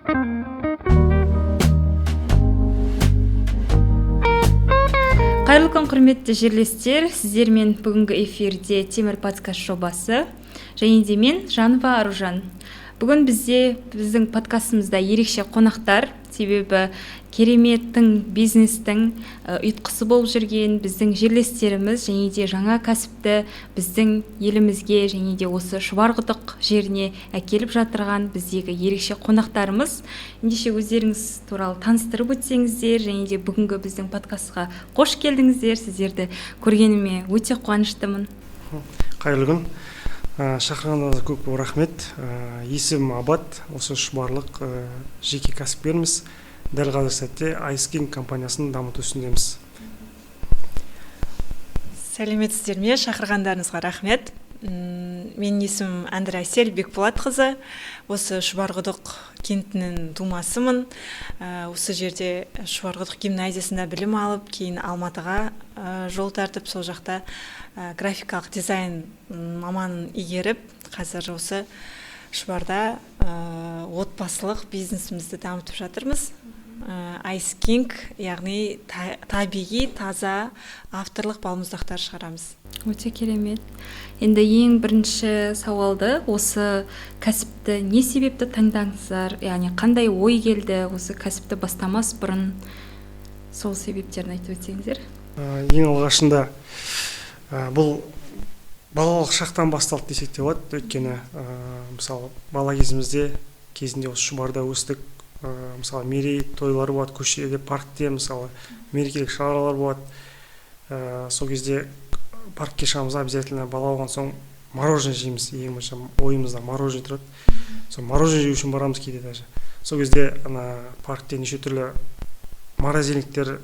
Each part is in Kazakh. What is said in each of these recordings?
Қайырлы күн, құрметті жерлестер, сіздермен бүгінгі эфирде Темір подкаст жобасы, және де мен Жанова Аружан. Бүгін біздің подкастымызда ерекше қонақтар, себебі кереметтің бизнестің ұйытқысы болып жүрген біздің жерлестеріміз және де жаңа кәсіпті біздің елімізге және де осы Шұбарқұдық жеріне әкеліп жатырған біздегі ерекше қонақтарымыз. Ендеше өздеріңіз туралы таныстырып өтсеңіздер және де бүгінгі біздің подкастқа қош келдіңіздер. Сіздерді көргеніме өте қуаныштымын. Қайырлы күн. Шақырғаныңызға көп рахмет. Есімім Абат, осы Шұбарлық жеке кәсіпкерміз. Дәл қазір сәтте Ice-King компаниясын дамыту үстіндеміз. Сәлеметсіздер ме? Шақырғандарыңызға рахмет. Менің есімім Әсел Бекболатқызы. Осы Шұбарқұдық кентінің тумасымын. Осы жерде Шұбарқұдық гимназиясында білім алып, кейін Алматыға жол тартып, сол жақта графикалық дизайн маманын игеріп, қазір осы Шұбарда отбасылық бизнесімізді дамытып жатырмыз. Ice-King, яғни табиғи, таза авторлық балмұздақтар шығарамыз. Өте керемет. Енді ең бірінші сауалды, осы кәсіпті не себепті таңдаңыздар, яғни қандай ой келді осы кәсіпті бастамас бұрын, сол себептерін айтып өтсеңіздер? Ең алғашында бұл балалық шақтан басталды десек те болады. Өйткені мысалы бала кезінде осы Шұбарда өстік. Мысалы мерей тойлар болады, көшеде, паркте мысалы мерекелік шаралар болады. Сол кезде паркке шығамыз, обязательно бала болған соң мороженое жейміз. Ең бірінші ойымызда мороженое тұрады. Сол мороженое жеу үшін барамыз кейде даже. Сол кезде паркте неше түрлі морозильниктер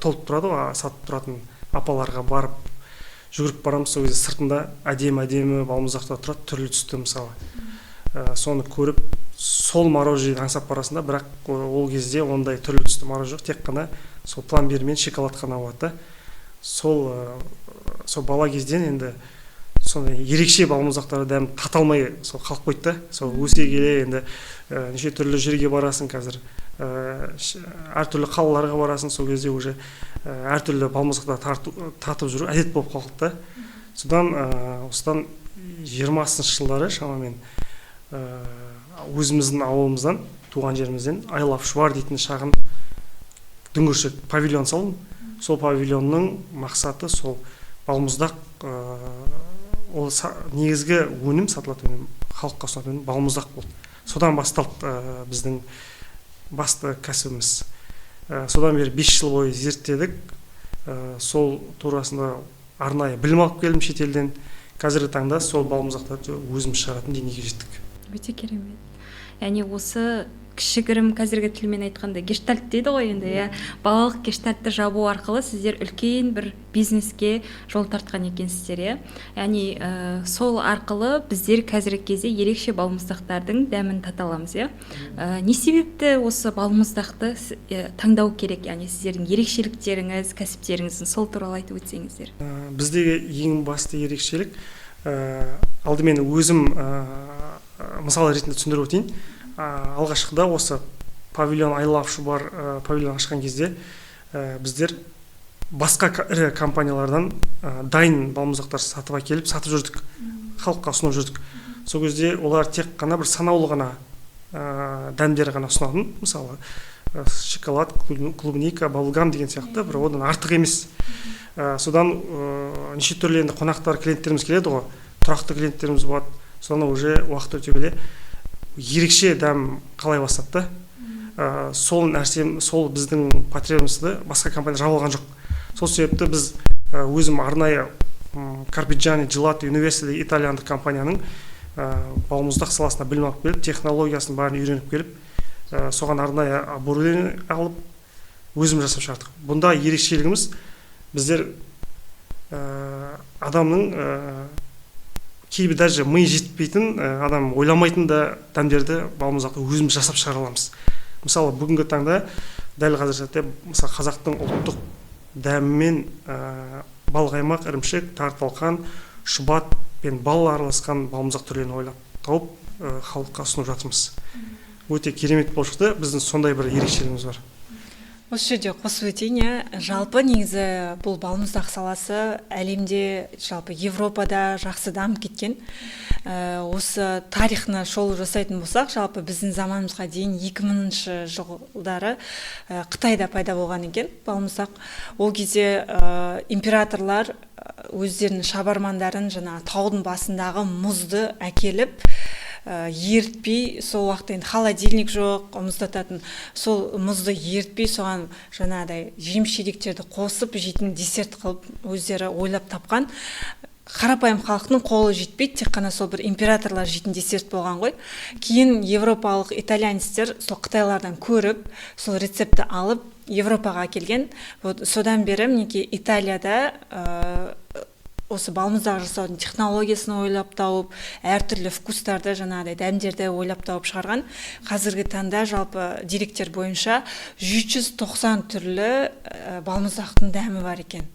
толып тұрады ғой, сатып тұратын апаларға барып жүгіріп барамыз. Сол кезде сыртында әдемі балмұздақтар тұрады, түрлі түсті мысалы. Соны көріп, сол мороженеді аңсап барасында, бірақ ол кезде ондай түрлі түсті мороженое жоқ, тек қана сол пломбир мен шоколад қана болады. Сол бала кезден енді сондай ерекше балмұздақтар дәмін тата алмай сол қалып қойды. Сол өсе келе енді неше түрлі жерге барасың қазір. Әртүрлі қалаларға барасың, сол кезде уже әртүрлі балмұздақтар татып жүру әдет болып қалды. Содан осыдан 20-шы жылдары шамамен өзіміздің ауылымыздан, туған жерімізден Айлап Шұбар дейтін шағын дүңгіршек павильон салдым. Сол павильонның мақсаты сол балмұздақ, ол негізгі өнім, сатылатын өнім, халыққа ұсынатын өнім балмұздақ болды. Содан басталды біздің басты кәсібіміз. Содан бері 5 жыл бойы зерттедік. Сол турасында арнайы білім алып келдім шетелден. Қазіргі таңда сол балмұздақтарды өзіміз шығаратын деңгейге жеттік. Өте керемет. Яғни осы кішігірім, қазіргі тілмен айтқанда гештальт дейді ғой енді, балалық гештальтты жабу арқылы сіздер үлкен бір бизнеске жол тартқан екенсіздер. Яғни сол арқылы біздер қазіргі кезде ерекше балмұздақтардың дәмін тата аламыз. Не себепті осы балмұздақты таңдау керек? Яғни сіздердің ерекшеліктеріңіз, кәсіптеріңіздің сол туралы айтып өтсеңіздер. Біздегі ең басты ерекшелік, алдымен өзім мысал ретінде түсіндіріп өтейін. Алғашқыда осы павильон Айлап Шұбар павильон ашқан кезде біздер басқа ірі компаниялардан дайын балмұздақтар сатып әкеліп сатып жүрдік, халыққа ұсынып жүрдік. Сол кезде олар тек қана бір санаулы ғана дәмдер ғана ұсынатын, мысалы шоколад, клубника, баблгам деген сияқты, бір одан артық емес. Содан неше түрлі енді қонақтар, клиенттеріміз келеді ғой, тұрақты клиенттеріміз болады. Содан уже уақыт өте келе ерекше дәм қалай бастады. Сол біздің потребностьті басқа компания жабылған жоқ. Сол себепті біз өзім арнайы Carpigiani Gelato University итальяндық компанияның балмұздақ саласына білім алып келіп, технологиясын барын үйреніп келіп, соған арнайы оборудование алып, өзім жасап шығардық. Бұнда ерекшелігіміз біздер адамның кейбір даже ми жетпейтін, адам ойламайтын да дәмдерді балмұздақты өзіміз жасап шығара аламыз. Мысалы бүгінгі таңда дәл қазір сәтте мысалы қазақтың ұлттық дәмімен балқаймақ, ірімшік, тарталқан, шұбат пен бал араласқан балмұздақ түрлерін ойлап тауып халыққа ұсынып жатырмыз. өте керемет болып шықты. Біздің сондай бір ерекшелігіміз бар. Осы жерде қосып өтейін, жалпы негізі бұл балмұздақ саласы әлемде, жалпы Европада жақсы дамып кеткен. Осы тарихына шолу жасайтын болсақ, жалпы біздің заманымызға дейін 2000 жылдары Қытайда пайда болған екен балмұздақ. Ол кезде императорлар өздерінің шабармандарын жаңа таудың басындағы мұзды әкеліп ертпей, сол уақытта енді холодильник жоқ, мұздататын, сол мұзды ертпей соған жаңағыдай жеміс-жидектерді қосып жейтін десерт қылып өздері ойлап тапқан. Қарапайым халықтың қолы жетпейді, тек қана сол бір императорлар жейтін десерт болған ғой. Кейін европалық итальянецтер сол қытайлардан көріп, сол рецепті алып Европаға келген. Содан бері мінекей Италияда осы балмұздақ жасаудың технологиясын ойлап тауып, әртүрлі вкустарды, жаңағыдай дәмдерді ойлап тауып шығарған. Қазіргі таңда жалпы деректер бойынша 390 түрлі балмұздақтың дәмі бар екен.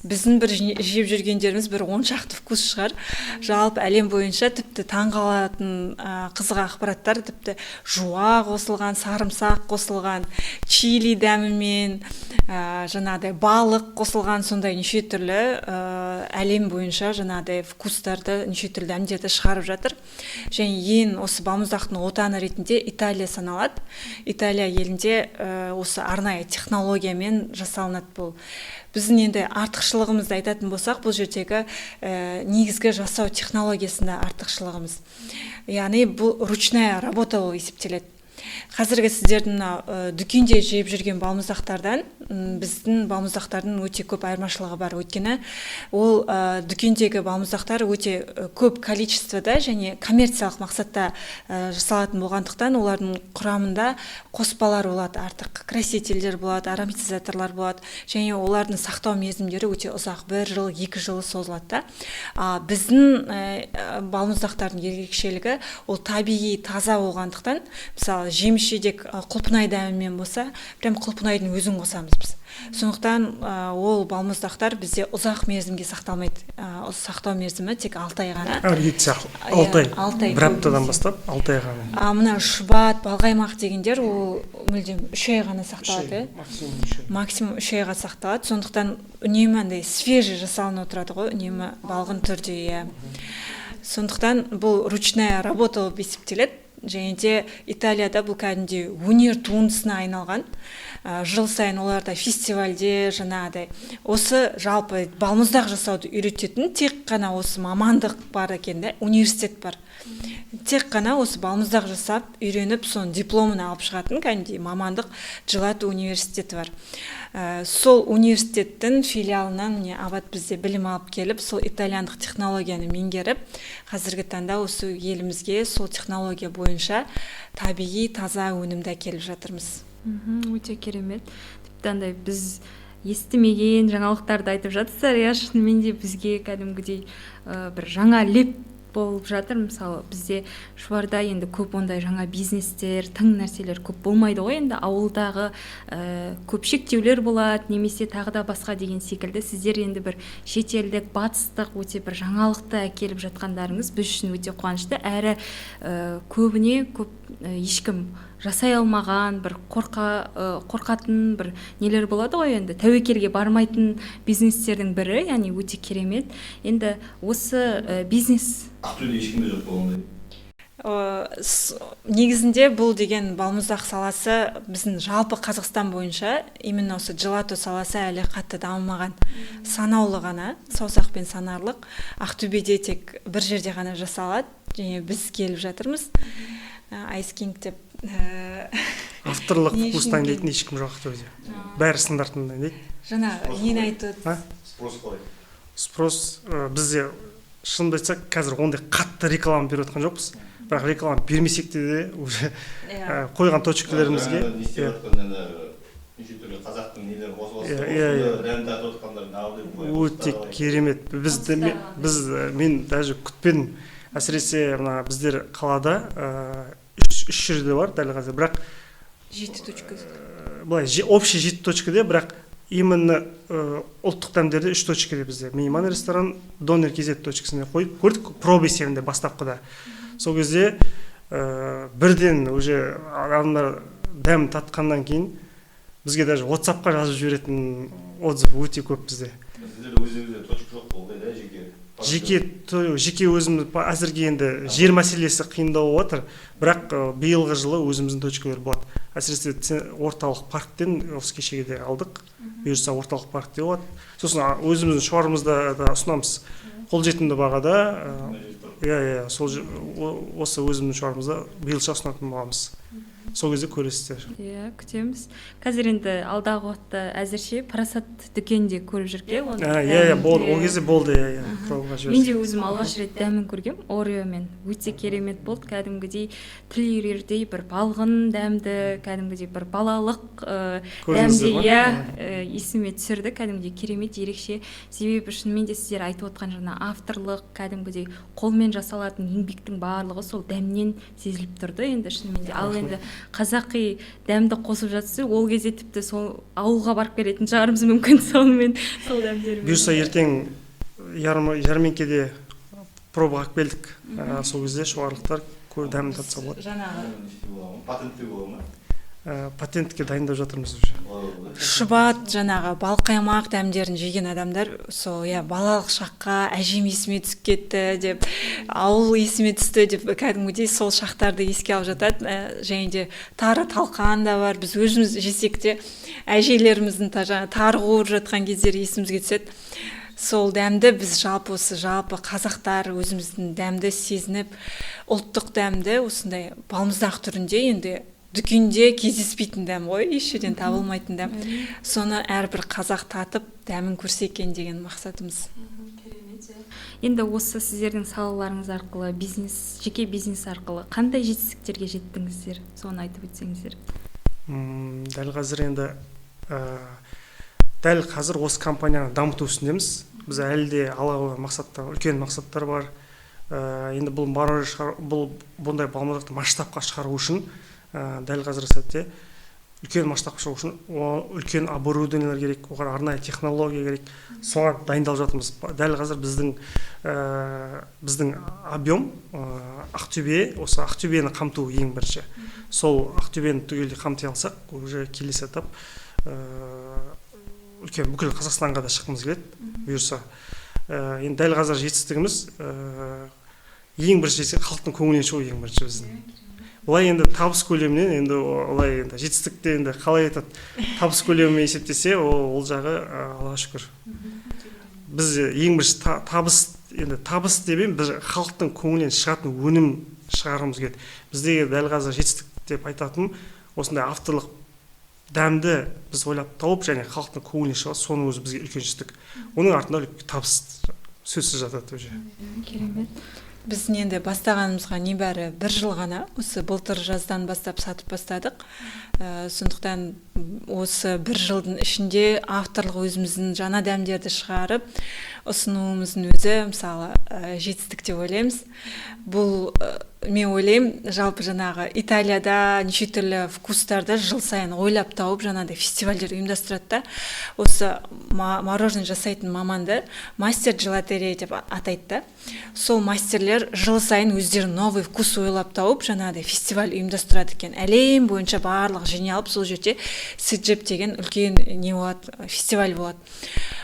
Біздің бір жеп жүргендеріміз бір 10 шақты вкус шығар. Жалпы әлем бойынша тіпті таңғалатын қызық ақпараттар, тіпті жуа қосылған, сарымсақ қосылған, чили дәмімен, жаңағыдай балық қосылған, сондай неше түрлі әлем бойынша жаңағыдай вкустарды, неше түрлі дәмдерді шығарып жатыр. Және ең осы балмұздақтың отаны ретінде Италия саналады. Италия елінде осы арнайы технологиямен жасалынады бұл. Біздің енді артықшылығымызды айтатын болсақ, бұл жердегі негізгі жасау технологиясында артықшылығымыз. Яғни бұл ручная работа болып есептеледі. Қазіргі сіздердің дүкенде жеп жүрген балмұздақтардан біздің балмұздақтардың өте көп айырмашылығы бар. Өйткені ол дүкендегі балмұздақтар өте көп количествода және коммерциялық мақсатта жасалатын болғандықтан олардың құрамында қоспалар болады, артық красителдер болады, ароматизаторлар болады, және олардың сақтау мерзімдері өте ұзақ, 1 жыл, 2 жыл созылады. Біздің балмұздақтардың ерекшелігі ол табиғи, таза болғандықтан, мысалы жеміс-жидек құлпынай дәмімен болса, прям құлпынайдың өзін қосамыз біз. Сондықтан ол балмұздақтар бізде ұзақ мерзімге сақталмайды. Сақтау мерзімі тек 6 ай ғана. 6 ай. Бір аптадан бастап 6 ай ғана. Мына шұбат, балқаймақ дегендер ол мүлдем 3 ай ғана сақталады. Максимум 3 айға сақталады. Сондықтан үнемі андай свежий жасалынып отырады ғой, үнемі балғын түрде. Сондықтан бұл ручная работа болып есептеледі. Және де Италияда бұл кәдімгідей өнер туындысына айналған. Жыл сайын оларда фестивальде жаңағыдай осы жалпы балмұздақ жасауды үйрететін тек қана осы мамандық бар екен, университет бар. Тек қана осы балмұздақ жасап, үйреніп, соның дипломын алып шығатын кәдімгідей мамандық Желато университеті бар. Сол университеттің филиалынан Абат бізде білім алып келіп, сол итальяндық технологияны меңгеріп, қазіргі таңда осы елімізге сол технология бойынша табиғи таза өнімді әкеліп жатырмыз. Өте керемет. Тіпті андай біз естімеген жаңалықтарды айтып жатсыздар, шынымен де бізге кәдімгідей бір жаңа леп болып жатыр. Мысалы бізде Шұбарда енді көп ондай жаңа бизнестер, тың нәрселер көп болмайды ғой. Енді ауылдағы көп шектеулер болады, немесе тағы да басқа деген секілді. Сіздер енді бір шетелдік, батыстық өте бір жаңалықты әкеліп жатқандарыңыз біз үшін өте қуанышты. Әрі көбіне көп ешкім жасай алмаған, бір қорқатын бір нелер болады ғой, енді тәуекелге бармайтын бизнестердің бірі, яғни өте керемет. Енді осы бизнес Ақтөбеде ешкімде жоқ болғандай. Негізінде бұл деген балмұздақ саласы біздің жалпы Қазақстан бойынша именно осы желато саласы әлі қатты дамымаған. Санаулы ғана, саусақпен санарлық. Ақтөбеде тек бір жерде ғана жасалады, және біз келіп жатырмыз. Айскинг деп авторлық вкустан дейтін ешкім жоқ Ақтөбеде. Бәрі стандартында дейді. Жаңа нені айтып? Спрос қалай? Спрос бізде шынымды айтсақ, қазір ондай қатты реклама беріп отқан жоқпыз. Бірақ реклама бермесек те уже қойған точкаларымызге. Не істеп жатқан неше түрлі қазақтың нелері қосылып дәм татып отқандар өте керемет. Мен даже күтпедім. Әсіресе біздер қалада 3 жерде бар дәл қазір, бірақ 7 точка. Былай общий 7 точкада, бірақ именно ұлттық дәмдерде 3 точкада бізде. Мейман ресторан, донер кезет точкасында қойып көрдік, проба есебінде бастапқыда. Сол кезде бірден уже адамдар дәм татқаннан кейін бізге даже WhatsApp-қа жазып жіберетін отзыв өте көп бізде. Сіздерде өзіңізде точка жоқ болды да жеке өзіміз әзірге енді жер мәселесі қиындау отыр, бірақ биылғы жылы өзіміздің точкалар болады. Әсіресе орталық парктен осы кешеге де алдық. Бұйырса орталық паркте болады. Сосын өзіміздің шоғырымызда ұсынамыз. Қолжетімді бағада. Сол осы өзіміздің шоғырымызда биылша ұсынатын боламыз. Сол кезде көресіздер. Күтеміз. Қазір енді алдағы уақытта әзірше парасат дүкенде көріп жүрген. Болды. Ол кезде болды. Мен де өзім алғаш рет дәмін көргем. Ореомен өте керемет болды. Кәдімгідей тіл үйрердей бір балғын дәмді, кәдімгідей бір балалық дәмде. Есіме түсірді. Кәдімгідей керемет, ерекше. Себебі шынымен де сіздер айтып отқан жаңа авторлық, кәдімгідей қолмен жасалатын еңбектің барлығы сол дәмнен сезіліп тұрды. Енді шынымен де ал енді қазақи дәмді қосып жатсы, ол кезде тіпті сол ауылға барып келетін шығарымыз мүмкін сонымен сол дәмдермен. Бұйырса ертең жәрмеңкеде пробаға келдік. Сол кезде шоғырлықтар дәмін татса болады. Патентте бола ма? Патентке дайындап жатырмыз уже. Шұбат жаңағы балқаймақ дәмдерін жеген адамдар сол балалық шаққа әжем есіме түсіп кетті деп, ауыл есіме түсті деп кәдімгідей сол шақтарды еске алып жатады. Және де тары талқан да бар. Біз өзіміз жесек те әжелеріміздің тары қуырып жатқан кездері есімізге түседі. Сол дәмді біз жалпы қазақтар өзіміздің дәмді сезініп, ұлттық дәмді осындай балмұздақ түрінде енді дүкенде кездеспейтін дәм ғой, еш жерден табылмайтын дәм. Соны әрбір қазақ татып, дәмін көрсе екен деген мақсатымыз. Енді осы сіздердің салаларыңыз арқылы, жеке бизнес арқылы қандай жетістіктерге жеттіңіздер? Соны айтып өтсеңіздер. Дәл қазір осы компанияны дамыту үстіндеміз. Біз әлі де үлкен мақсаттар бар. Енді бұндай балмұздақты масштабқа шығару үшін дәл қазіргі сәтте үлкен масштабқа шығу үшін үлкен оборудованиялар керек, оған арнайы технология керек. Соған дайындалып жатырмыз. Дәл қазір біздің объем осы Ақтөбені қамту ең бірінші. Сол Ақтөбені түгелдей қамти алсақ, уже келесі этап үлкен бүкіл Қазақстанға да шыққымыз келеді. Бұйырса. Енді дәл қазір жетістігіміз ең бірінші халықтың көңілінен шығу ең бірінші біздің. Олай енді табыс көлемінен, енді олай енді жетістікте енді қалай айтады, табыс көлемімен есептесе, ол жағы Аллаға шүкір. Біз ең бірінші табыс демеймін, біз халықтың көңілінен шығатын өнім шығарғымыз келеді. Біздегі дәл қазір жетістік деп айтатын осындай авторлық дәмді біз ойлап тауып, және халықтың көңілінен шығады, соның өзі бізге үлкен жетістік. Оның артында табыс сөзсіз жатады уже. Керемет. Біздің енді бастағанымызға небәрі 1 жыл ғана, осы былтыр жаздан бастап сатып бастадық. Сондықтан осы 1 жылдың ішінде авторлық өзіміздің жаңа дәмдерді шығарып, ұсынуымыздың өзі мысалы жетістік деп ойлаймыз. Бұл мен ойлаймын, жалпы жаңағы Италияда неше түрлі вкустарды жыл сайын ойлап тауып жаңағыдай фестивальдер ұйымдастырады да. Осы мороженое жасайтын маманды мастер желатерия деп атайды да. Сол мастерлер жыл сайын өздері новый вкус ойлап тауып жаңағыдай фестиваль ұйымдастырады екен. Әлем бойынша барлық жиналып сол жерде Сиджеп деген үлкен фестиваль болады.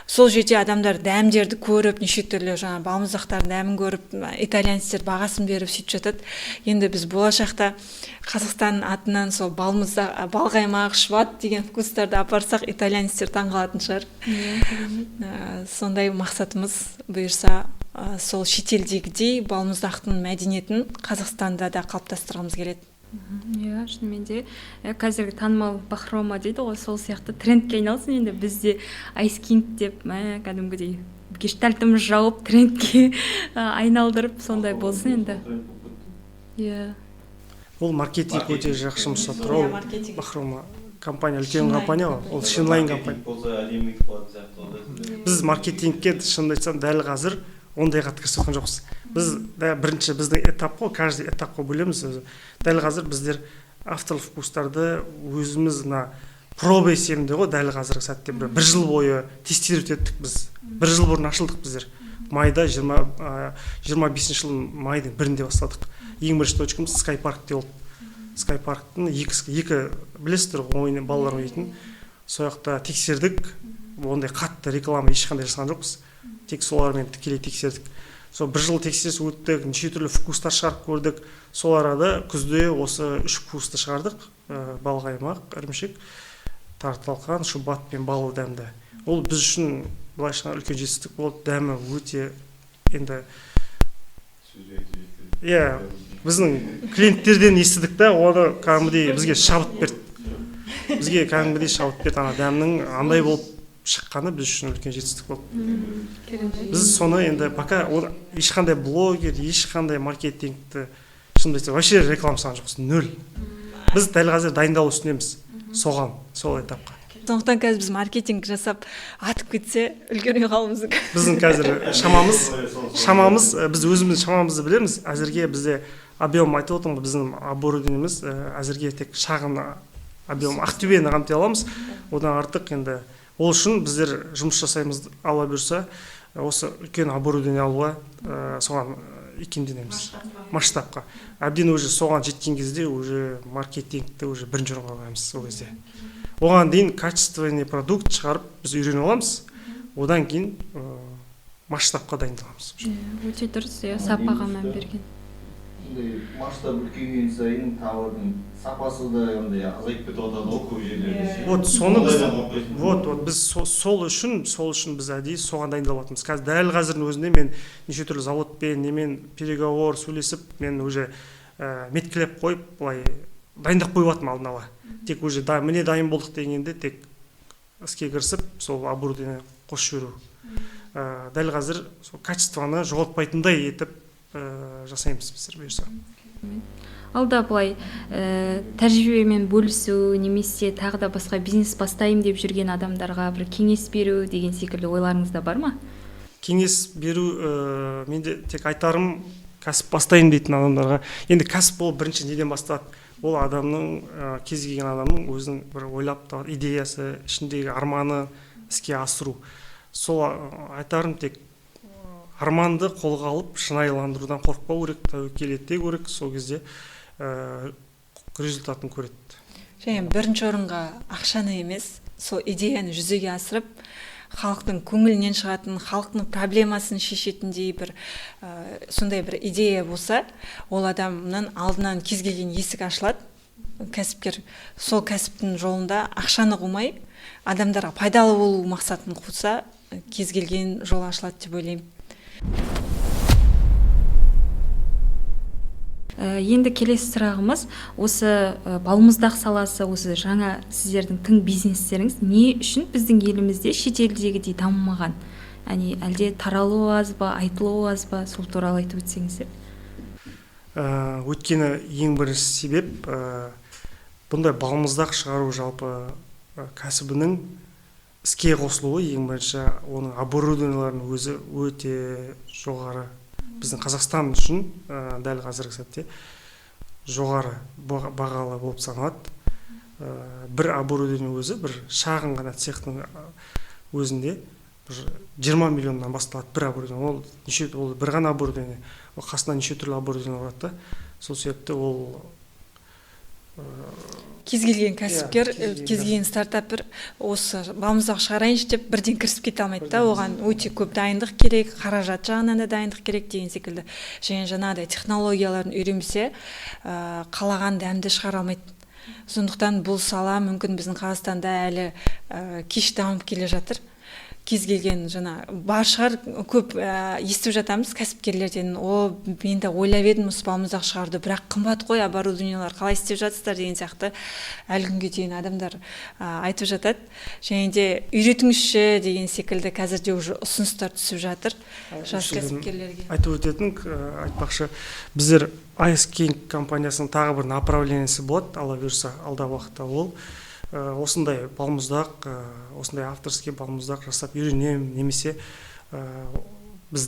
Сол жерде адамдар дәмдерді көріп, неше түрлі жаңа балмұздақтардың дәмін көріп, итальянецтер бағасын беріп сөйтіп жатады. Енді біз болашақта Қазақстан атынан сол балқаймақ, шұбат деген вкустарды апарсақ, итальянецтер таңғалатын шығар. Сондай мақсатымыз бұйырса сол шетелдегідей балмұздақтың мәдениетін Қазақстанда да қалыптастырғымыз келеді. Шынымен де қазіргі танымал бахрома дейді ғой, сол сияқты трендке айналсын. Енді бізде айскинг деп кәдімгідей гештальтымыз жауып трендке айналдырып сондай болсын енді. Ол маркетинг өте жақсы жұмыс жасап тұр. Ол бахрома компания, үлкен компания, ол Шинлайн компания. Біз маркетингке шынымды айтсам дәл қазір ондайға кірісіп жатқан жоқпыз. Біз бірінші біздің этап қой, каждый этапқа бөлеміз. Дәл қазір біздер авторлық вкустарды өзіміз проба есебінде ғой, дәл қазіргі сәтте 1 жыл бойы тестировать еттік біз. 1 жыл бұрын ашылдық біздер. Майда 25 жылдың майдың 1-інде бастадық. ең бірінші точкамыз скайпаркте болды. Скайпарктың екі білесіздер ғой, ойын балалар ойнайтын. Сол жақта тексердік, ондай қатты реклама ешқандай жасаған жоқпыз. Тек солармен тікелей тексердік. Сол бір жыл тексеріс өттік, неше түрлі вкустар шығарып көрдік. Сол арада күзде осы 3 вкусты шығардық: балқаймақ, ірімшік, тарталқан, шұбат пен балы дәмді. Ол біз үшін былайша үлкен жетістік болды. Дәмі өте енді біздің клиенттерден естідік та, оны кәдімгідей бізге шабыт берді. Бізге кәдімгідей шабыт берді. Ана дәмнің андай болып шыққаны біз үшін үлкен жетістік болды. Біз соны енді пока ешқандай блогер, ешқандай маркетингті шынымды айтсам вообще рекламасаған жоқпыз, нөл. Біз дәл қазір дайындалу үстіндеміз соған, сол этапқа. Сондықтан қазір біз маркетинг жасап атып кетсе үлгермей қалуымыз мүмкін. Біздің қазір шамамыз, біз өзіміздің шамамызды білеміз. Әзірге бізде объем айтып отырмын, біздің оборудованиеміз әзірге тек шағын объем Ақтөбені қамти аламыз. Одан артық енді ол үшін біздер жұмыс жасаймыз, ала бұйырса осы үлкен оборудование алуға соған икемденеміз. Масштабқа. Әбден уже соған жеткен кезде уже маркетингті уже бірінші орынға қоямыз сол кезде. Оған дейін качественный продукт шығарып біз үйреніп аламыз. Одан кейін масштабқа дайындаламыз. Өте дұрыс, сапаға мән берген. Масштаб үлкейген сайын тауардың сапасы да азайып кетіп жатады ғой көп жерлерде. Вот соны біз сол үшін біз әдейі соған дайындалып жатырмыз. Дәл қазірдің өзінде мен неше түрлі заводпен, немен переговор сөйлесіп, мен уже меткілеп қойып, былай дайындап қойып жатырмын алдын ала. Тек уже міне дайын болдық дегенде тек іске кірісіп, сол оборудование қосып жіберу. Дәл қазір качествоны жоғалтпайтындай етіп жасаймыз біздер бұйырса. Алда былай тәжірибемен бөлісу немесе тағы да басқа бизнес бастайым деп жүрген адамдарға бір кеңес беру деген секілді ойларыңызда бар ма? Кеңес беру, менде тек айтарым, кәсіп бастайым дейтін адамдарға. Енді кәсіп ол бірінші неден басталады? Ол адамның, кез келген адамның өзінің бір ойлап табатын идеясы, ішіндегі арманы іске асыру. Сол айтарым тек арманды қолға алып, шынайыландырудан қорықпау керек, тәуекел ете керек, сол кезде результатын көреді. Және бірінші орынға ақшаны емес, сол идеяны жүзеге асырып, халықтың көңілінен шығатын, халықтың проблемасын шешетіндей бір сондай бір идея болса, ол адамның алдынан кез келген есік ашылады. Кәсіпкер сол кәсіптің жолында ақшаны қумай, адамдарға пайдалы болу мақсатын қуса, кез келген жол ашылады деп ойлаймын. Енді келесі сұрағымыз, осы балмұздақ саласы, осы жаңа сіздердің тың бизнестеріңіз не үшін біздің елімізде шетелдегідей дамымаған? Әлде таралуы аз ба, айтылуы аз ба, сол туралы айтып өтсеңіздер. Өйткені ең бірінші себеп, бұндай балмұздақ шығару жалпы кәсібінің іске қосылуы ең бірінші, оның оборудованияларының өзі өте жоғары. Біздің Қазақстан үшін дәл қазіргі сәтте жоғары бағалы болып саналады. Бір оборудование өзі, бір шағын ғана цехтың өзінде 20 миллионнан басталады бір оборудование. Ол бір ғана оборудование. Ол қасында неше түрлі оборудование болады. Сол себепті ол кез келген кәсіпкер, кез келген стартапер осы балмұздақ шығарайыншы деп бірден кірісіп кете алмайды да, оған өте көп дайындық керек, қаражат жағынан да дайындық керек деген секілді. Және жаңағыдай технологияларын үйренсе, қалаған дәмді шығара алмайды. Сондықтан бұл сала мүмкін біздің Қазақстанда әлі кеш дамып келе жатыр. Кез келген бар шығар, көп естіп жатамыз кәсіпкерлерден, мен де ойлап едім осы балмұздақ шығаруды, бірақ қымбат қой, оборудованиялар қалай істеп жатсыздар деген сияқты әлі күнге дейін адамдар айтып жатады. Және де үйретіңізші деген секілді қазірде уже ұсыныстар түсіп жатыр жас кәсіпкерлерге. Айтып өтетін, айтпақшы, біздер Ice King компаниясының тағы бір направлениясы болады, ала бұйырса алдағы уақытта ол осындай балмұздақ, осындай авторский балмұздақ жасап үйренем, немесе біз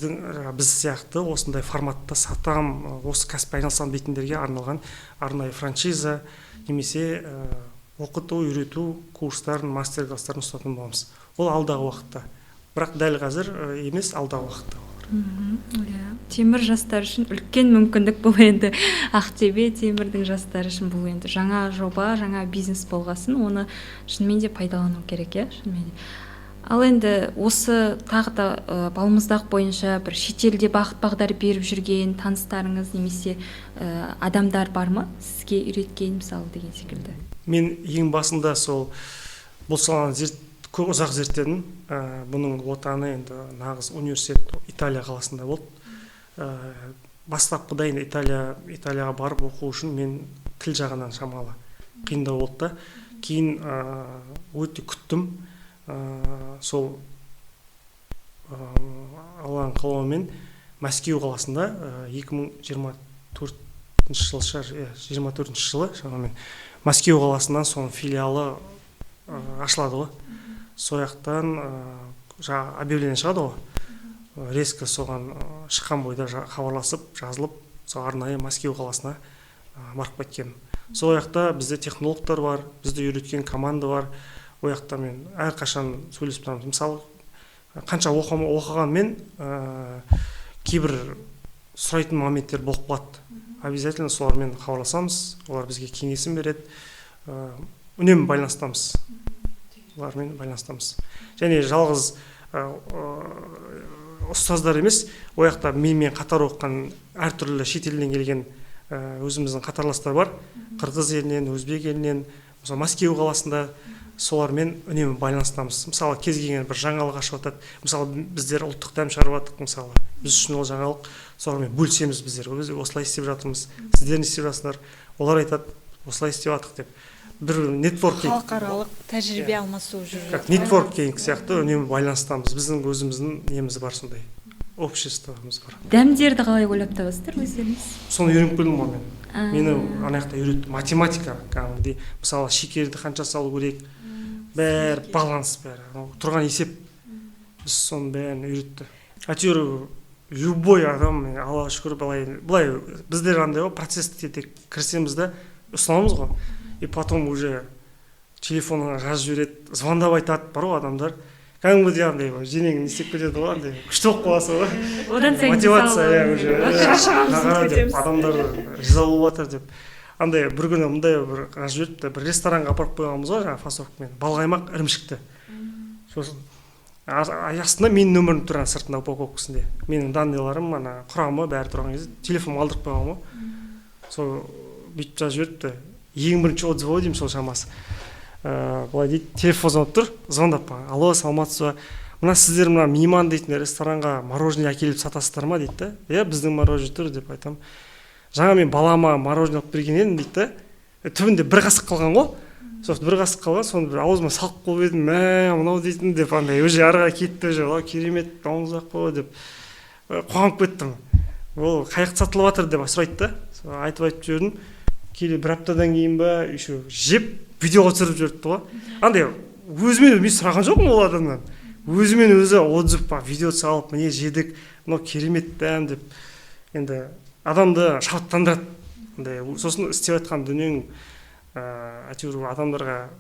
сияқты осындай форматта сатам, осы кәсіппен айналысам дейтіндерге арналған арнайы франшиза, немесе оқыту, үйрету курстарын, мастер-класстарын ұстатын боламыз. Ол алдағы уақытта. Бірақ дәл қазір емес, алдағы уақытта. темір жастар үшін үлкен мүмкіндік бұл енді. Ақтөбе темірдің жастары үшін бұл енді жаңа жоба, жаңа бизнес болғасын, оны шынымен де пайдалану керек, иә, шынымен де. Ал енді осы тағы да балмұздақ бойынша бір шетелде бағыт-бағдар беріп жүрген таныстарыңыз немесе адамдар бар ма? Сізге үйреткен мысалы деген секілді. Мен ең басында сол бұл саланы көп ұзақ зерттедім. Бұның отаны енді нағыз университет Италия қаласында болды. Бастапқыда енді Италияға барып оқу үшін мен тіл жағынан шамалы қиындау болды да. Кейін өте күттім. Сол Алланың қалауымен Мәскеу қаласында 2024 жылы шамамен Мәскеу қаласынан соның филиалы ашылады ғой. Сояқтан жаңа объявление шығады ғой. Резко соған шыққан бойда хабарласып, жазылып, сол арнайы Мәскеу қаласына барып кеткенмін. Сояқта бізде технологтар бар, бізде үйреткен команда бар. Ояқта мен әрқашан сөйлесіп тұрамыз. Мысалы, қанша оқығанмен кейбір сұрайтын моменттер болып қалады. Обязательно солармен хабарласамыз, олар бізге кеңесін береді. Үнемі байланыстамыз. Олармен байланыстамыз. Және жалғыз ұстаздар емес, ояқта менімен қатар оқыған әртүрлі шетелден келген өзіміздің қатарластар бар. Қырғыз елінен, өзбек елінен, мысалы Мәскеу қаласында солармен үнемі байланыстамыз. Мысалы, кез келген бір жаңалық ашып жатады. Мысалы, біздер ұлттық дәм шығарып жатырмық, мысалы. Біз үшін ол жаңалық, солармен бөлісеміз біздер. Біз осылай істеп жатырмыз. Сіздер не істеп жатсыңдар? Олар айтады, осылай істеп жатырмық деп. Бір нетворкинг. Халықаралық тәжірибе алмасу жүріп. Как нетворкинг сияқты үнемі байланыстамыз. Біздің өзіміздің неміз бар сондай. Обществомыз бар. Дәмдерді қалай ойлап табасыздар өздеріңіз? Соны үйреніп келдім ғой мен. Мені анаяқта үйретті. Математика кәдімгідей. Мысалы, шекерді қанша салу керек, бәрі баланс бәрі. Тұрған есеп. Біз соны бәрін үйретті. Әйтеуір любой адам, Аллаға шүкір, былай біздер андай ғой, процессті тек кірсеміз де ұсынамыз ғой. И потом уже телефонға жазып жібереді, звондап айтады, бар ғой адамдар. Кәдімгідей андай женеңін істеп кетеді ғой, андай күшті болып қаласы ғой. Одан сайын мотивация уже адамдар риза болып жатыр деп. Андай бір күні мындай бір жазып жіберіпті, бір ресторанға апарып қойғанбыз ғой, жаңа фасовкамен, балқаймақ ірімшікті. Сосын астында менің нөмірім тұрған сыртында упаковкасында. Менің данныйларым, ана құрамы бәрі тұрған кезде телефонымды алдырып қойған ғой. Сол бүйтіп жазып жіберіпті. Ең бірінші отзывы деймін сол шамасы. Былай дейді, телефон звонып тұр, звондап маған. Алло, саламатсыз ба? Мына сіздер мына мейман дейтін ресторанға мороженое әкеліп сатасыздар ма дейді да. Иә, біздің мороженое тұр деп айтамын. Жаңа мен балама мороженое алып берген едім дейді да. Түбінде бір қасық қалған ғой. Сосын бір қасық қалған, соны бір аузыма салып қойып едім. Мынау дейтін деп андай уже арыға кетті уже. Керемет, балмұздақ қой деп қуанып кеттім. Ол қаяқта сатылып жатыр деп сұрайды да. Айтып жүрдім. Келе бір аптадан кейін ба, еще жеп видеоға түсіріп жүрді ғой. Андай өзімен мен сұраған жоқпын ол адамнан. Өзімен өзі отзыв па, видео салып, міне жедік, мынау керемет дәм деп. Енді адамды шаттандырады. Андай сосын істеп жатқан дүниең әйтеуір адамдарға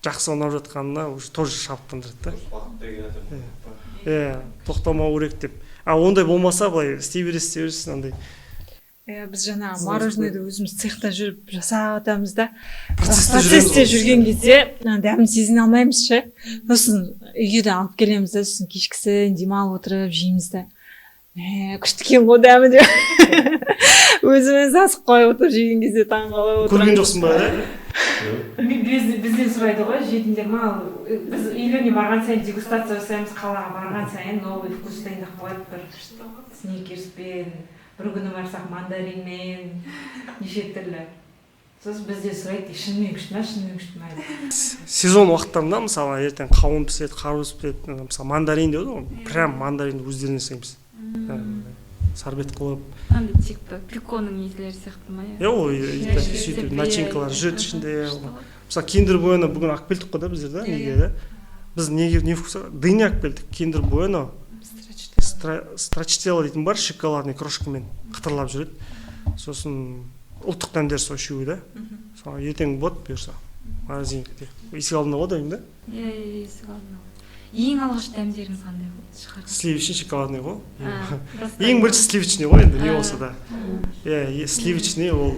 жақсы ұнап жатқанына уже тоже шаттандырады да. Тоқтамау керек деп. Ондай болмаса былай істей бересіз андай. Біз жаңа мороженойды өзіміз цехта жүріп жасап жатамыз да. Процессте жүрген кезде дәмін сезіне алмаймыз ше. Сосын үйге де алып келеміз да, сосын кешкісін демалып отырып жейміз да. Күшті екен ғой дәмі деп. Өзіміз асып қойып отырып жеген кезде таңғалып отырамыз. Көрген жоқсың ба, Бізден сұрайды ғой, жейтіндер ма? Біз үйлеріне барған сайын дегустация жасаймыз, қалаға барған сайын новый вкус дайындап қояды, бір сникерспен, бір күні барсақ мандаринмен, неше түрлі. Сосын бізде сұрайды, шынымен күшті ма, шынымен күшті ма? Сезон уақыттарында мысалы ертең қауын піседі, қарбыз піседі, мысалы мандарин дейді ғой, прям мандаринді өздеріне істейміз. Сарбет қылып. Андай типа пиконың нелері сияқты ма? Ол сөйтіп начинкалар жүреді ішінде. Мысалы киндер буэно бүгін алып келдік қой да біздер да, неге да? Біз не вкуса? Дыня алып келдік, киндер буэно. Страчителло дейтін бар, шоколадный крошкамен қытырлап жүреді. Сосын ұлттық дәмдер сол үшеуі да. Ертең болады бұйырса. Магазинге. Есік алдында ғой дайын да? Есік алдында. ең алғаш дәмдеріңіз қандай болды шығар? Сливочный шоколадный ғой. Просто- Ең бірінші сливочный ғой енді не болса да. Иә, сливочный ол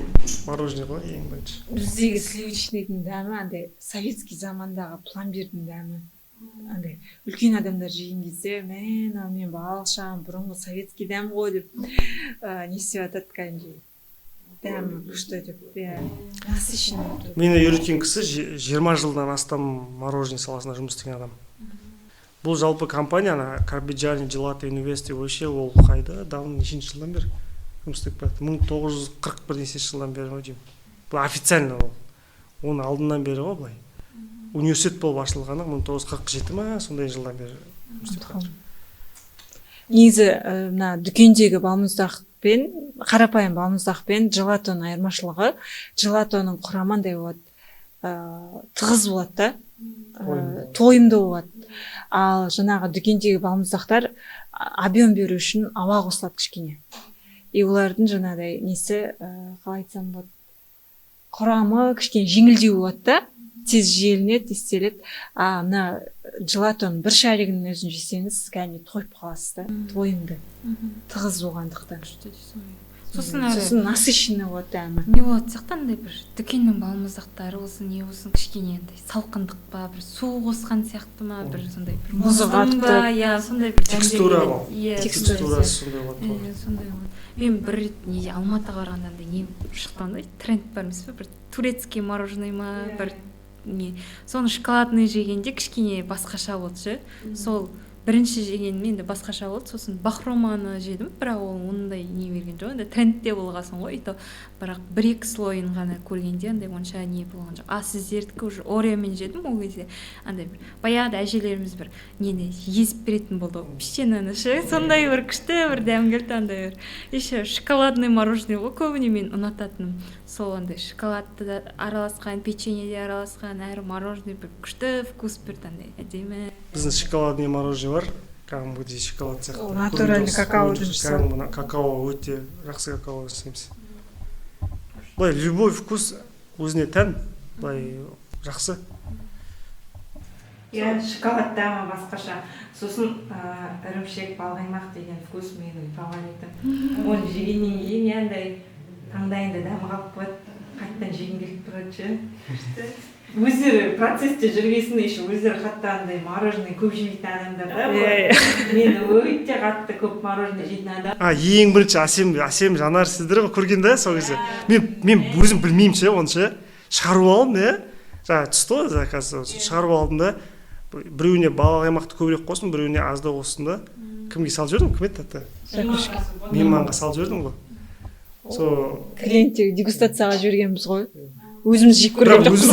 мороженое ғой ең бірінші. Біздегі сливочныйдың дәмі андай советский замандағы пломбирдің дәмі. Андай үлкен адамдар жеген кезде мен балшам бұрынғы советский дәм ғой деп не істеп жатады кәдімгідей. Дәмі күшті деп. Насыщенный. Мені үйреткен кісі 20 жылдан астам мороженое саласында жұмыс істеген адам. Бұл жалпы компания Карбиджани Gelato University вообще ол қайда давно нешінші жылдан бері жұмыс істеп келеді. 1941 жылдан бері ғой деймін. Бұл официально ол. Оны алдынан бері ғой былай. Университет болып ашылғаны 1947 ма сондай жылдан бері жұмыс істеп келеді. Негізі мына дүкендегі балмұздақпен, қарапайым балмұздақпен желатоның айырмашылығы, желатоның құрамандай болады, тығыз болады да, тойымды болады. Ал жаңағы дүкендегі балмұздақтар объем беру үшін ауа қосылады кішкене. Олардың жаңағыдай несі, қалай айтсам болады, құрамы кішкене жеңілдеу болады да, тез желінеді, істеледі. Мына желатон бір шаригінің өзін жесеңіз, кәдімгі тойып қаласыз да, тойымды. Тығыз болғандықтан. Сосын насыщенный болады дәмі. не болады сияқтандай бір дүкеннің балмұздақтары болсын, не болсын кішкене салқындық па, бір су қосқан сияқты ма, бір сондай бір мұзы қатты. Иә, сондай бір Текстура бар. Текстурасы сондай болады. сондай болады. Мен бір рет неде Алматыға барғанда не шыққан да, тренд бар емес пе, бір турецкий мороженое ма, бір не, соны шоколадный жегенде кішкене басқаша болды ше. Сол бірінші жегенмен де басқаша болды. Сосын бахроманы жедім, бірақ ол ондай не берген жоқ. Енді трендте болғасын ғой, бірақ 1-2 слойын ғана көргенде андай онша не болған жоқ. Сіздердікі уже ореомен жедім ол кезде. Андай бір баяғыда әжелеріміз бір нені езіп беретін болды, печеньені ше. Сондай бір күшті бір дәм келді, андай бір. Еще шоколадный мороженое ғой көбіне мен ұнататыным. Сол андай шоколадты араласқан, печенье де араласқан, әрі мороженое бір күшті вкус берді, андай әдемі. Біздің шоколадный мороженое бар, кәдімгідей шоколад сияқты. Натуральный какао жұмысы. Кәдімгі какао өте жақсы какао істейміз. Былай любой вкус өзіне тән, былай жақсы. Иә, шоколад дәмі басқаша. Сосын ірімшік, балқаймақ деген вкус менің фаворитім. Оны жегеннен кейін андай таңдайында дәмі қалып қояды, қайттан жегім келіп тұрады ше. Өздері процесте жүргесінде еще өздері қатты андай мороженое көп жемейтін адамдар да. Мен өте қатты көп мороженое жейтін адам. Ең бірінші әсем жанар сіздер ғой көрген да сол кезде. Мен өзім білмеймін ше, оны ше. Шығарып алдым, жаңа түсті ғой заказ, шығарып алдым да. Біреуіне бал аймақты көбірек қосын, біреуіне аздау қосын да. Кімге салып жібердім? Кім еді тәтті? Мейманға салып жібердім ғой. Клиенттерге дегустацияға жібергенбіз ғой. Өзіміз жеп көрген жоқпыз.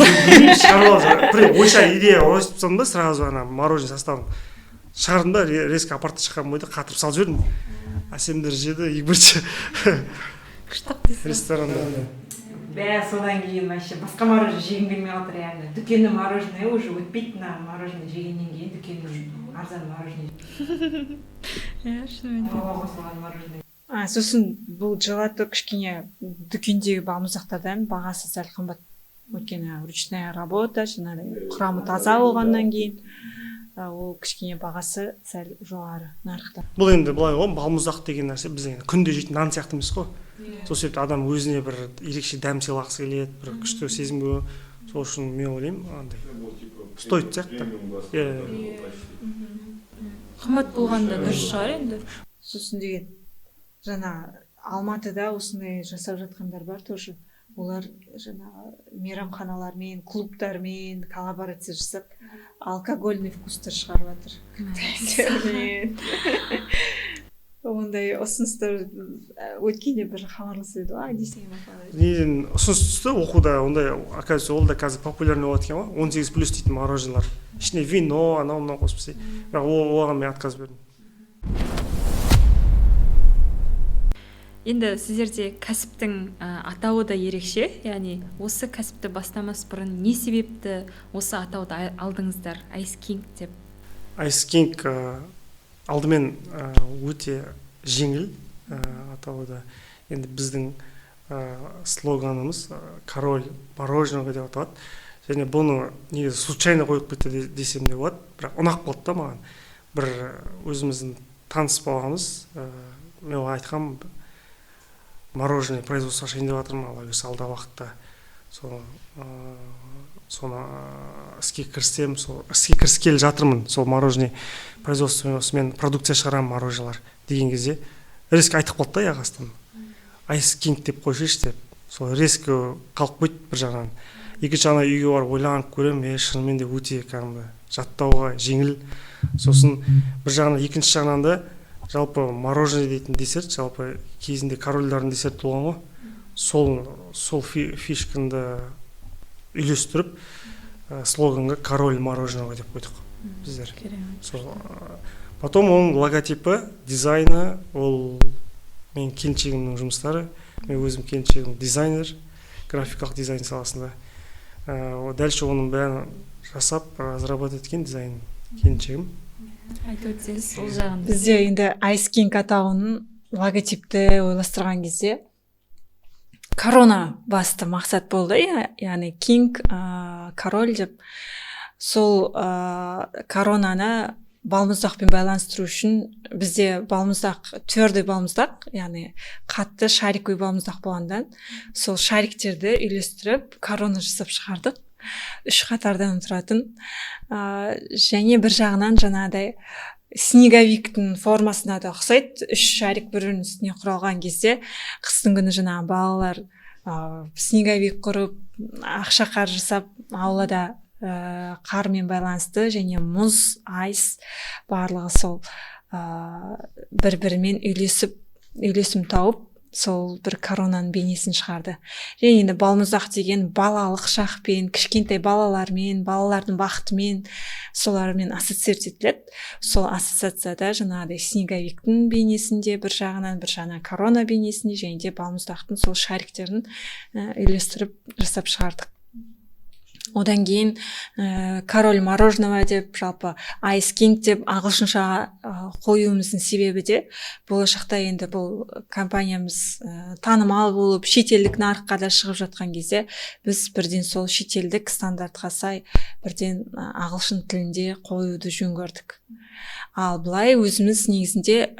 Шығарып алдым. Ойша идея ойып тастадым да, сразу мороженое составын. Шығардым да, резко апартта шыққан бойда қатырып салып жібердім. Әсемдер жеді, ең бірінші ресторанда. Содан кейін вообще басқа мороженое жегім келмей қалды реально. Дүкеннің мороженое уже өтпейді, мороженое жегеннен кейін дүкеннің арзан мороженое. Иә, шынымен де. Қосылған мороженое. Сосын бұл желато кішкене дүкендегі балмұздақтардан бағасы сәл қымбат. Өйткені ручная работа, жаңағыдай құрамы таза болғаннан кейін ол кішкене бағасы сәл жоғары нарықта. Бұл енді былай ғой, балмұздақ деген нәрсе біздің күнде жейтін нан сияқты емес қой. Сол себепті адам өзіне бір ерекше дәм сыйлағысы келеді, бір күшті сезімге. Сол үшін мен ойлаймын, андай стоит сияқты. Қымбат болғанда дұрыс шығар енді. Сосын деген жаңа Алматыда осындай жасап жатқандар бар тоже. Олар жаңа мейрамханалармен, клубтармен коллаборация жасап, алкогольный вкустар шығарып жатыр. Ондай ұсыныстар өткенде бір хабарласып еді ғой, десең неден ұсыныс түсті оқуда, ондай оказывается ол да қазір популярный болады екен ғой, 18+ дейтін мороженалар. Ішіне вино, анау қосып істейді. Бірақ оған мен отказ бердім. Енді сіздерде кәсіптің атауы да ерекше, яғни осы кәсіпті бастамас бұрын не себепті осы атауды алдыңыздар, Ice King деп? Ice King алдымен өте жеңіл атауы да. Енді біздің слоганымыз король мороженого деп аталады. және бұны негізі случайно қойып кетті десем де болады, бірақ ұнап қалды да маған. Бір өзіміздің таныс болғанымыз, мен оған айтқам, мороженое производство ашайын деп жатырмын, алдағы уақытта. Соны іске кірісем, іске кіріскелі жатырмын, сол мороженое производствосымен продукция шығарамын морожелар деген кезде резко айтып қалды да астынан. Ice King деп қойшыш деп. Сол резко қалып қойды бір жағынан. Екінші жағынан үйге барып ойланып көремін, шынымен де өте кәдімгі жаттауға жеңіл. Сосын бір жағынан, екінші жағынан да жалпы мороженое дейтін десерт, жалпы кезінде корольдардың десерт болған ғой. Сол фишканы үйлестіріп, слоганға король мороженого деп қойдық біздер. Потом оның логотипі, дизайны, ол мен келіншегімнің жұмыстары. Мен өзім келіншегім дизайнер, графикалық дизайн саласында. Дальше оның бәрін жасап, разработать еткен дизайн келіншегім. Айтып өтсеңіз, ол жағын. Бізде енді Ice King атауының логотипті ойластырған кезде корона басты мақсат болды, яғни King, король деп. Сол коронаны балмұздақпен байланыстыру үшін бізде балмұздақ, твердый балмұздақ, яғни қатты шариковый балмұздақ болғандан, сол шариктерді үйлестіріп корона жасап шығардық. 3 қатардан тұратын. Және бір жағынан жаңағыдай снеговиктің формасына да ұқсайды. 3 шарик бір-бірінің үстіне құралған кезде қыстың күні жаңағы балалар снеговик құрып, ақша қар жасап, аулада қармен байланысты және мұз, айс барлығы сол бір-бірімен үйлесім тауып, сол бір коронаның бейнесін шығарды. Және енді балмұздақ деген балалық шақпен, кішкентай балалармен, балалардың бақытымен, солармен ассоциация етіледі. Сол ассоциацияда жаңағыдай снеговиктің бейнесінде бір жағынан корона бейнесінде, және де балмұздақтың сол шариктерін үйлестіріп жасап шығардық. Одан кейін король мороженого деп, жалпы Ice King деп ағылшынша қоюымыздың себебі де, болашақта енді бұл компаниямыз танымал болып, шетелдік нарыққа да шығып жатқан кезде, біз бірден сол шетелдік стандартқа сай, бірден ағылшын тілінде қоюды жөн көрдік. Ал былай өзіміз негізінде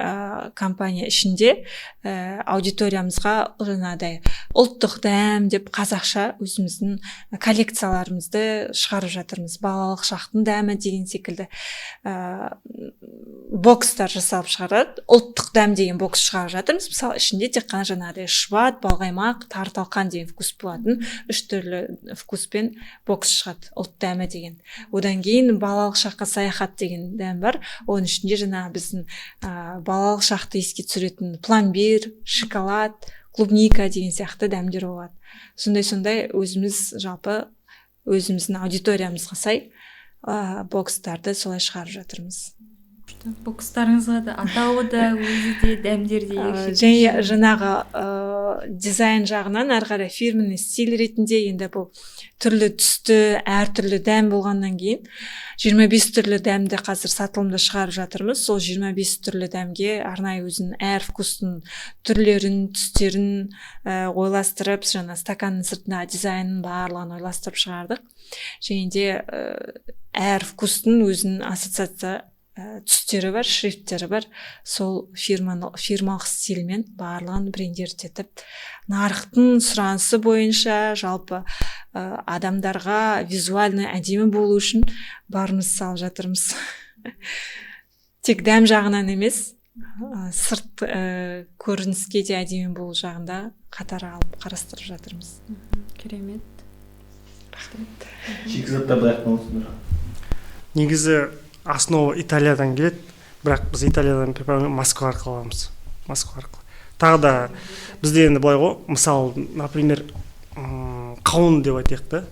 компания ішінде аудиториямызға жаңағыдай ұлттық дәм деп қазақша өзіміздің коллекцияларымызды шығарып жатырмыз. Балалық шақтың дәмі деген секілді бокстар жасалып шығарады. Ұлттық дәм деген бокс шығарып жатырмыз. Мысалы, ішінде тек қана жаңағыдай шұбат, балқаймақ, тарталқан деген вкус болатын 3 түрлі вкуспен бокс шығады, ұлт дәмі деген. Одан кейін балалық шаққа саяхат деген дәм бар. Оның ішінде жаңағы біздің балалық шақты еске түсіретін пломбир, шоколад, клубника деген сияқты дәмдер болады. Сондай өзіміз жалпы өзіміздің аудиториямызға сай бокстарды солай шығарып жатырмыз. Бокстарыңызға да атауы да, өзі де, дәмдер де ерекше. Және жаңағы дизайн жағынан ары қарай фирменный стиль ретінде енді бұл түрлі түсті, әртүрлі дәм болғаннан кейін 25 түрлі дәмді қазір сатылымда шығарып жатырмыз. Сол 25 түрлі дәмге арнайы өзінің әр вкустың түрлерін, түстерін ойластырып, жаңа стаканның сыртында дизайнын барлығын ойластырып шығардық. Және де әр вкустың өзінің ассоциация түстері бар, шрифттері бар. Сол фирмалық стильмен барлығын брендертетіп, нарықтың сұранысы бойынша жалпы адамдарға визуально әдемі болу үшін барымыз салып жатырмыз. Тек дәм жағынан емес, сырт көрініске де әдемі болу жағында қатар алып қарастырып жатырмыз. Керемет. Шикізаттарды айтқаныңыздар. Негізі основа Италиядан келеді, бірақ біз Италиядан Москва арқылы аламыз. Тағы да бізде енді былай ғой, мысалы, например, қауын деп айтайық та.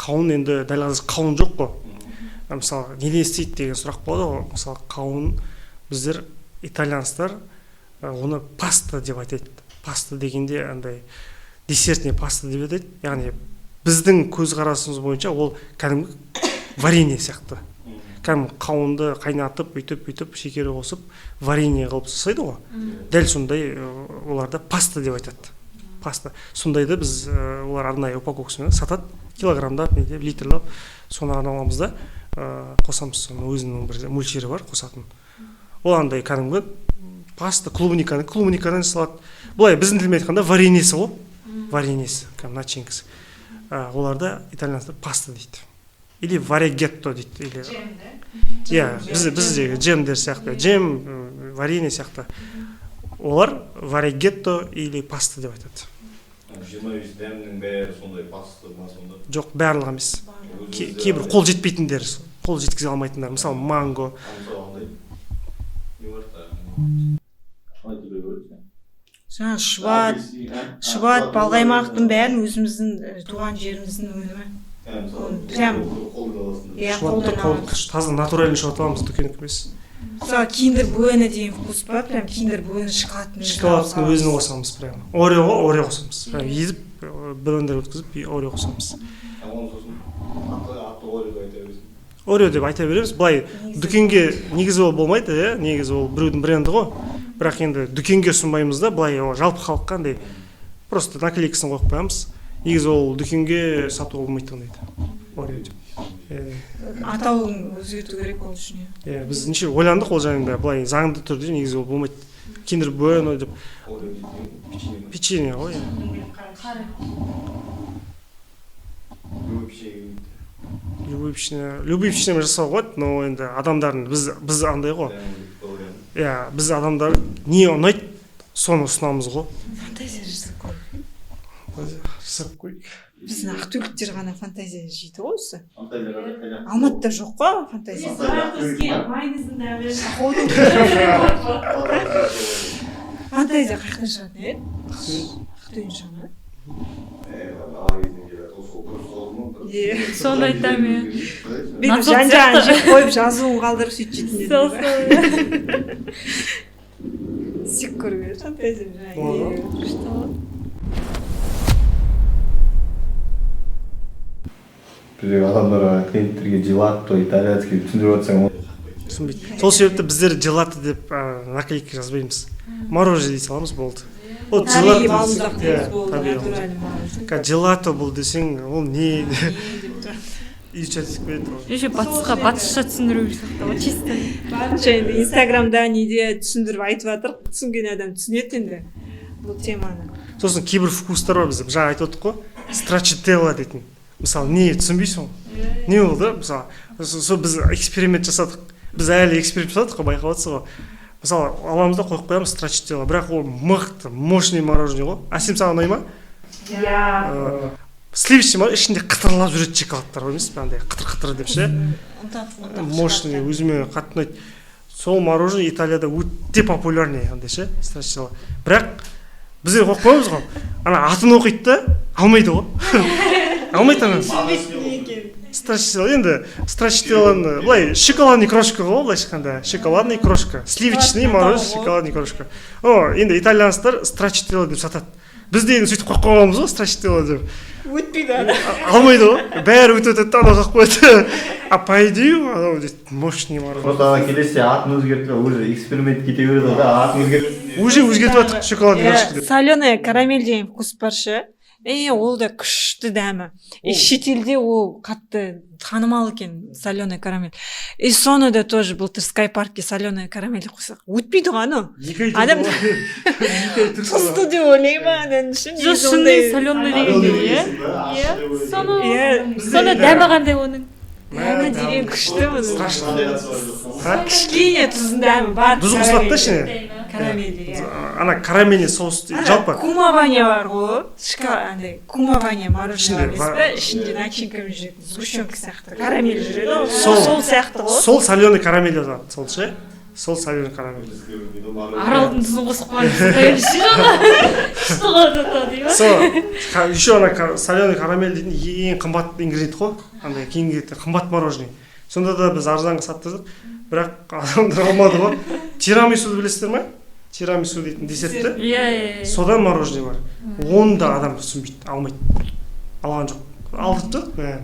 Қауын енді дәл қазір қауын жоқ қой. Мысалы, неден істейді деген сұрақ болады ғой. Мысалы, қауын біздер итальянстар оны паста деп айтады. Паста дегенде андай десертный паста деп айтады. Яғни біздің көзқарасымыз бойынша ол кәдімгі варенье сияқты. Кәдімгі қауынды қайнатып, үйтіп, шекері қосып, варенье қылып жасайды ғой. Дәл сондай оларда паста деп айтады. Паста. Сондайды біз олар арнайы упаковкасымен сатады. килограммдап неде литрлап соны аламыз да қосамыз. Соның өзінің бір мөлшері бар қосатын. Ол андай кәдімгі паста клубникадан жасалады. Былай біздің тілмен айтқанда вареньесі ғой. Вареньесі, начинкасы. Оларда итальянцдар паста дейді. Или варегетто дейді. Иә, біздегі джемдер сияқты, джем, варенье сияқты. Олар варегетто или паста деп айтады. 25 дәмнің бәрі сондай паста ма сонда? Жоқ, барлығы емес. Кейбір қол жетпейтіндер, қол жеткізе алмайтындар, мысалы манго. Жаңа шұбат, балқаймақтың бәрін өзіміздің туған жеріміздің өнімі. Прям Шұбатты таза натуральный шұбат аламыз, дүкендік емес. Мысалы киндер буэна деген вкус па, прям киндер буэна шоколадтың өзін қосамыз прям. Орео қосамыз. Прям езіп, блендер өткізіп, орео қосамыз. Орео деп айта береміз. Былай дүкенге негізі ол болмайды, негізі ол біреудің бренді ғой. Бірақ енді дүкенге ұсынбаймыз да, былай жалпы халыққа андай просто наклейкасын қойып қоямыз. Негізі ол дүкенге сатуға болмайды дейді. Орео деп. Атауын өзгерту керек ол үшін. Біз неше ойландық ол жайында, былай заңды түрде негізі ол болмайды. Киндер буэно деп. Печенье ғой. Любой печенье жасауға болады, но енді адамдардың біз андай ғой. Біз адамдар не ұнайды, соны ұсынамыз ғой. Фантазия жасап қойып. Жасап қойып. Біздің ақтөбеліктер ғана фантазия жейді ғой осы. Алматыда жоқ қой фантазия. Фантазия қайдан шығады, ақтөбеден шығады. Соны айтамын. Бүйтіп жан-жағын жеп қойып жазуын қалдырып сөйтіп жейтін. Сик көріп фантазия. Біздегі адамдарға, клиенттерге желатто, итальянский түсіндіріп отырсаң түсінбейді. Сол себепті біздер желато деп наклейка жазбаймыз. Мороженое дей саламыз болды. Ол желато бұл десең, ол не? Еще батысша түсіндіру керек чисто. Енді инстаграмда неде түсіндіріп айтып жатыр, түсінген адам түсінеді енді бұл теманы. Сосын кейбір вкустар бар бізде. Жаңа айтып отырдық қой, страчителла дейтін. Мысалы, не түсінбейсің? Не ол да? Мысалы, біз эксперимент жасадық. Біз әлі эксперимент жасадық қой, байқап отырсыз ғой. Мысалы, аламыз да қойып қоямыз страчителла, бірақ ол мықты, мощный мороженое ғой. Асем саған ұнай ма? Сливочный ма, ішінде қытырлап жүреді шоколадтар емес пе, андай қытыр-қытыр деп ше. Мощный, өзіме қатты ұнайды. Сол мороженое Италияда өте популярный, андай ше, страчителла. Бірақ бізде қойып қоямыз ғой. Ана атын оқиды да, алмайды ғой. Алмайды ана. Страчителла, енді страчителланы, былай шоколадный крошка ғой, былай шыққанда. Шоколадный крошка. Сливочный мороженое, шоколадный крошка. Енді итальянцтар страчителла деп сатады. Бізде енді сөйтіп қойып қойғанбыз ғой, страчителла деп. Өтпейді. Алмайды ғой. Бәрі өтеді, ана қойып қояды. А по идее, анау дейді, мощный мороженое. Просто ана келесе атын өзгертіп, уже эксперимент кете береді да, атын өзгертіп. Уже өзгертіп жатыр шоколадный крошка деп. Соленая карамель деген вкус бар ше. Ол да күшті дәмі. Шетелде ол қатты танымал екен, соленая карамель. Соны да тоже былтыр скайпаркке соленая карамель қойсақ. Өтпейді ғой ана. Адам тұзды деп ойлай ма адам үшін? Жоқ, шынымен соленый дегенде, соны дәмі қандай оның? Дәмі деген күшті мұны. Кішкене тұздың дәмі бар. Тұз қосылады да ішіне. Карамель. Ана карамельный соус жалпы. Кумавания бар ғой. Кумавания мороженое емес пе? Ішінде начинкамен жүретін сгущенка сияқты. Карамель жүреді ғой. Сол сияқты ғой. Сол соленый карамель жазады. Сол ше? Сол соленый карамель. Аралдың тұзын қосып қойған. Что ғадата дейм ба? Сол, еще ана соленый карамель дейтін ең қымбат ингредиент қой. Андай кейінгі қымбат мороженое. Сонда да біз арзанға саттырдық. Бірақ адамдар алмады ғой. Тирамисуды білесіздер ме? Тирамису дейтін десетті. Содан мороженое бар. Оны да адам түсінбейді, алмайды. Алған жоқ. Алдыртты.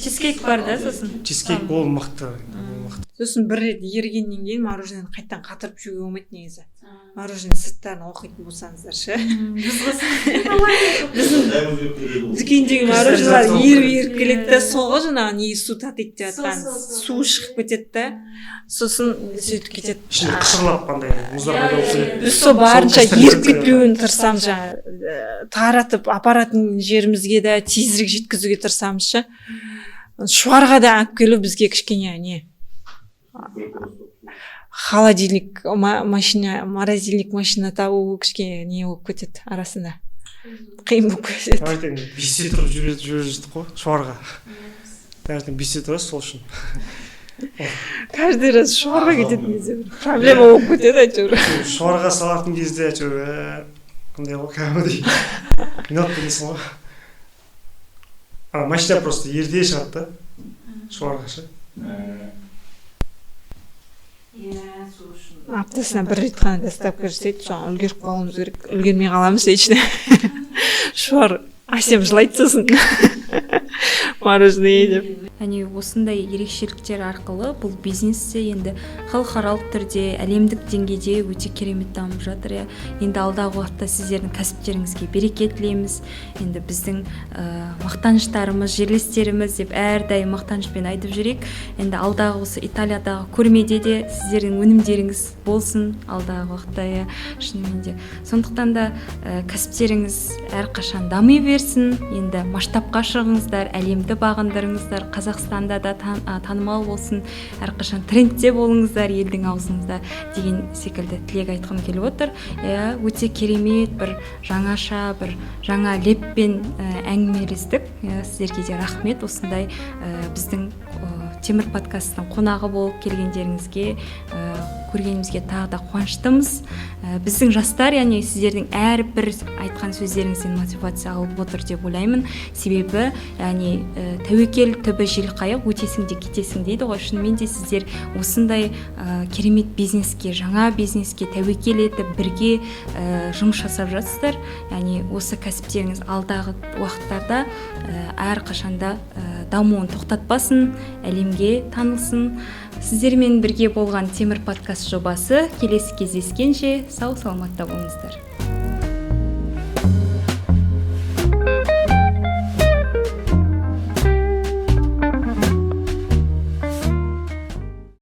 Чизкейк бар да сосын? Чизкейк ол мықты. мықты. сосын бір рет ерігеннен кейін мороженені қайттан қатырып жеуге болмайды негізі. Мороженое сырттарын оқитын болсаңыздар ше. Дүкендегі мороженалар еріп келеді да, сол ғой жаңағы не су татиды деп жатқан су шығып кетеді да, сосын сөйтіп кетеді. Ішінде қышырлап қандай мұздар болып келеді. Біз сол барынша еріп кетпеуін тырысамыз, жаңағы таратып апаратын жерімізге де тезірек жеткізуге тырысамыз ше. Шуарға да алып келу бізге кішкене не холодильник машина, морозильник машина табу кішкене не болып кетеді арасында. Қиын болып кетеді. Таңертең 5-те тұрып жүрдік қой шуарға. Таңертең 5-те тұрасыз сол үшін. Каждый раз шуарға кететін кезде проблема болып кетеді әйтеуір. Шуарға салатын кезде әйтеуір қандай ғой кәдімгідей қиналып кетесің ғой. Машина просто ерте шығады да шуарға ше. Аптасына бір рет қана доставка жасайды, жаңа үлгеріп қалуымыз керек, үлгермей қаламыз ешне. Шуар әсем жылайды сосын мороженое деп. Яғни осындай ерекшеліктер арқылы бұл бизнесте енді халықаралық түрде, әлемдік деңгейде өте керемет дамып жатыр. Енді алдағы уақытта сіздердің кәсіптеріңізге береке тілейміз. Енді біздің мақтаныштарымыз, жерлестеріміз деп әрдайым мақтанышпен айтып жүрек. Енді алдағы осы Италиядағы көрмеде де сіздердің өнімдеріңіз болсын алдағы уақытта, шынымен де. Сондықтан да кәсіптеріңіз әрқашан дами берсін. Енді масштабқа шығыңыздар, әлемді бағындырыңыздар, Қазақстанда да танымал болсын, әрқашан трендте болыңыздар елдің аузыңызда деген секілді тілек айтқым келіп отыр. Өте керемет бір жаңаша, бір жаңа леппен әңгімелестік. Сіздерге де рахмет. Осындай біздің Темір подкастының қонағы болып келгендеріңізге, көргенімізге тағы да қуаныштымыз. Біздің жастар, яғни сіздердің әрбір айтқан сөздеріңізден мотивация алып отыр деп ойлаймын. Себебі, яғни тәуекел түбі жел қайық, өтесің де кетесің дейді ғой. Шынымен де сіздер осындай керемет бизнеске, жаңа бизнеске тәуекел етіп, бірге жұмыс жасап жатсыздар. Яғни осы кәсіптеріңіз алдағы уақыттарда әрқашанда дамуын тоқтатпасын, әлемге танылсын. Сіздермен бірге болған Темір подкаст жобасы келесі кездескенше сау саламатта болыңыздар.